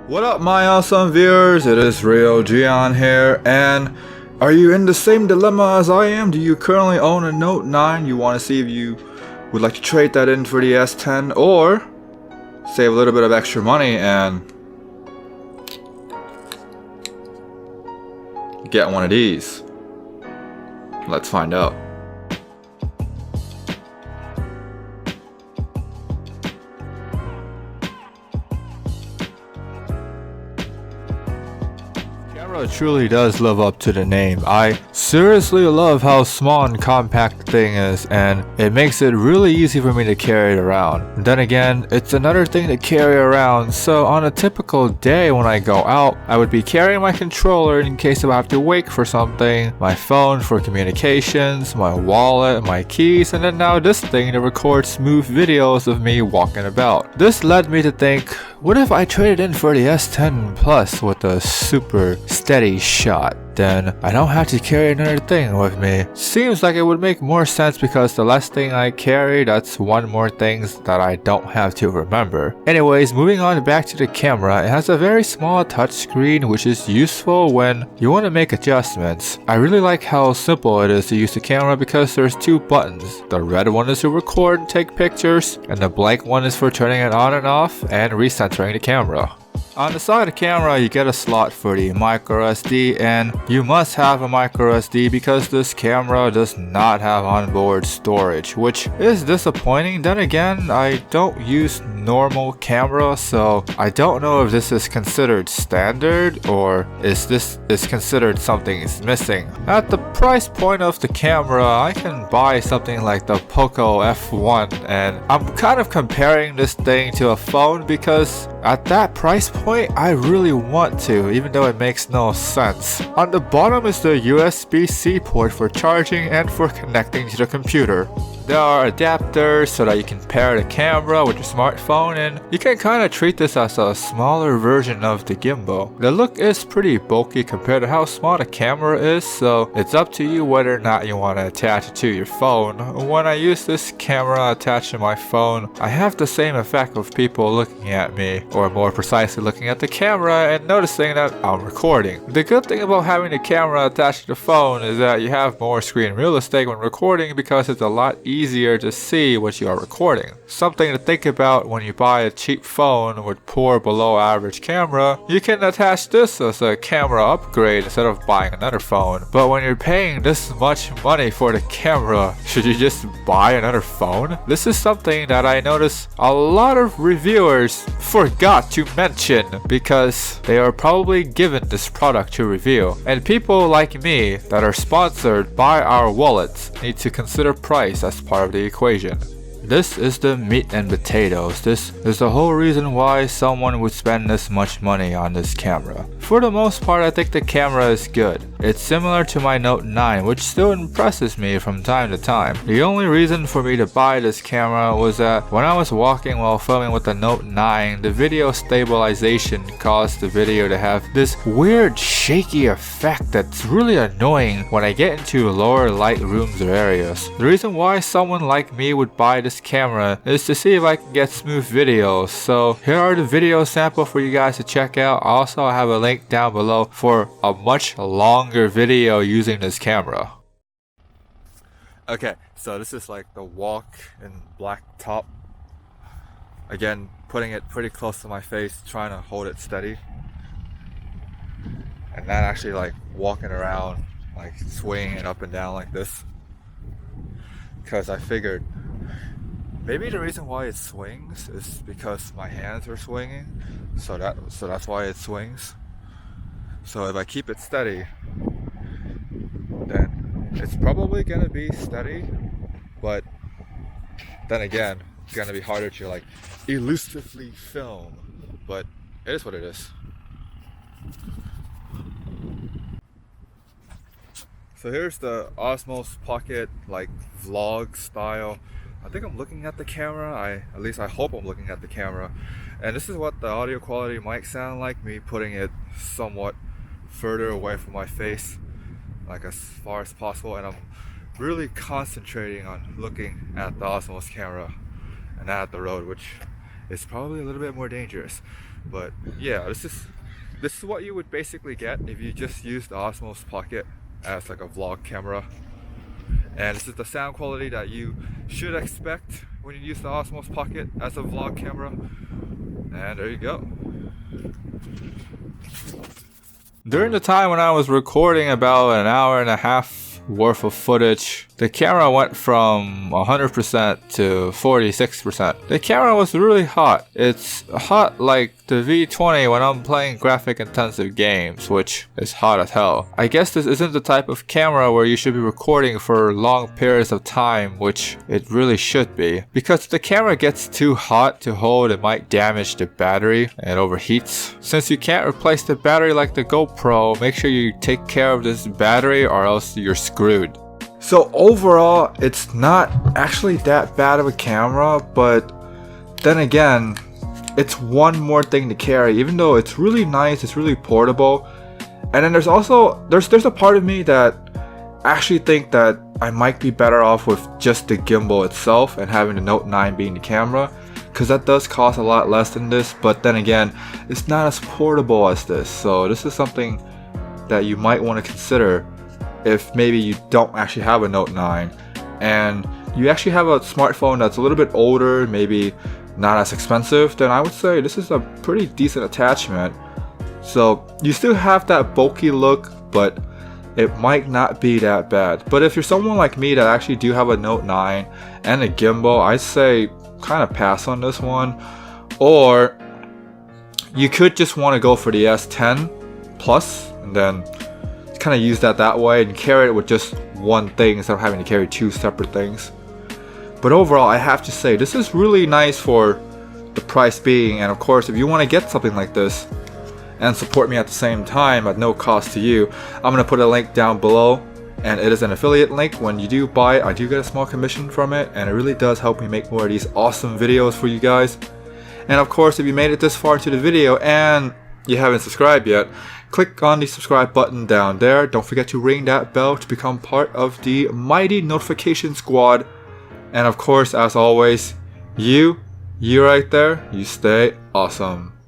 What up, my awesome viewers? It is Rio Gian here, and are you in the same dilemma as I am? Do you currently own a Note 9? You want to see if you would like to trade that in for the S10 or save a little bit of extra money and get one of these? Let's find out. Camera truly does live up to the name. I seriously love how small and compact the thing is, and it makes it really easy for me to carry it around. And then again, it's another thing to carry around, so on a typical day when I go out, I would be carrying my controller in case I have to wait for something, my phone for communications, my wallet, my keys, and then now this thing to record smooth videos of me walking about. This led me to think, what if I traded in for the S10 Plus with a super steady shot? Then I don't have to carry another thing with me. Seems like it would make more sense because the less thing I carry, that's one more things that I don't have to remember. Anyways, moving on back to the camera, it has a very small touchscreen which is useful when you want to make adjustments. I really like how simple it is to use the camera because there's two buttons. The red one is to record and take pictures, and the blank one is for turning it on and off and recentering the camera. On the side of the camera, you get a slot for the micro SD, and you must have a micro SD because this camera does not have onboard storage, which is disappointing. Then again, I don't use normal camera, so I don't know if this is considered standard or is considered something is missing. At the price point of the camera, I can buy something like the Poco F1, and I'm kind of comparing this thing to a phone because at that price point, I really want to, even though it makes no sense. On the bottom is the USB-C port for charging and for connecting to the computer. There are adapters so that you can pair the camera with your smartphone, and you can kind of treat this as a smaller version of the gimbal. The look is pretty bulky compared to how small the camera is, so it's up to you whether or not you want to attach it to your phone. When I use this camera attached to my phone, I have the same effect of people looking at me, or more precisely looking at the camera and noticing that I'm recording. The good thing about having the camera attached to the phone is that you have more screen real estate when recording because it's a lot easier to see what you are recording. Something to think about when you buy a cheap phone with poor below average camera. You can attach this as a camera upgrade instead of buying another phone. But when you're paying this much money for the camera, should you just buy another phone? This is something that I noticed a lot of reviewers forgot to mention because they are probably given this product to review. And people like me that are sponsored by our wallets need to consider price as part of the equation. This is the meat and potatoes. This is the whole reason why someone would spend this much money on this camera. For the most part, I think the camera is good. It's similar to my Note 9, which still impresses me from time to time. The only reason for me to buy this camera was that when I was walking while filming with the Note 9, the video stabilization caused the video to have this weird shaky effect that's really annoying when I get into lower light rooms or areas. The reason why someone like me would buy this camera is to see if I can get smooth videos. So here are the video sample for you guys to check out. Also, I have a link down below for a much longer video using this camera. Okay, so this is like the walk in black top. Again, putting it pretty close to my face, trying to hold it steady. And not actually like walking around, like swinging it up and down like this. Because I figured maybe the reason why it swings is because my hands are swinging, so that's why it swings. So if I keep it steady, then it's probably gonna be steady, but then again, it's gonna be harder to like elusively film, but it is what it is. So here's the Osmos Pocket, like vlog style. I think I'm looking at the camera, at least I hope I'm looking at the camera. And this is what the audio quality might sound like, me putting it somewhat further away from my face, like as far as possible. And I'm really concentrating on looking at the Osmos camera and not at the road, which is probably a little bit more dangerous. But yeah, this is what you would basically get if you just use the Osmos Pocket as like a vlog camera. And this is the sound quality that you should expect when you use the Osmos Pocket as a vlog camera. And there you go. During the time when I was recording about an hour and a half worth of footage, the camera went from 100% to 46%. The camera was really hot. It's hot like the V20 when I'm playing graphic intensive games, which is hot as hell. I guess this isn't the type of camera where you should be recording for long periods of time, which it really should be. Because if the camera gets too hot to hold, it might damage the battery and overheats. Since you can't replace the battery like the GoPro, make sure you take care of this battery or else you're screwed. So overall, it's not actually that bad of a camera, but then again, it's one more thing to carry. Even though it's really nice, it's really portable. And then there's also there's a part of me that actually think that I might be better off with just the gimbal itself and having the Note 9 being the camera, because that does cost a lot less than this. But then again, it's not as portable as this, so this is something that you might want to consider if maybe you don't actually have a Note 9 and you actually have a smartphone that's a little bit older, maybe not as expensive. Then I would say this is a pretty decent attachment. So you still have that bulky look, but it might not be that bad. But if you're someone like me that actually do have a Note 9 and a gimbal, I'd say kind of pass on this one. Or you could just want to go for the S10 Plus and then kind of use that way and carry it with just one thing instead of having to carry two separate things. But overall, I have to say this is really nice for the price being. And of course, if you want to get something like this and support me at the same time at no cost to you, I'm going to put a link down below, and it is an affiliate link. When you do buy it, I do get a small commission from it, and it really does help me make more of these awesome videos for you guys. And of course, if you made it this far into the video and you haven't subscribed yet, click on the subscribe button down there. Don't forget to ring that bell to become part of the mighty notification squad. And of course, as always, you right there, you stay awesome.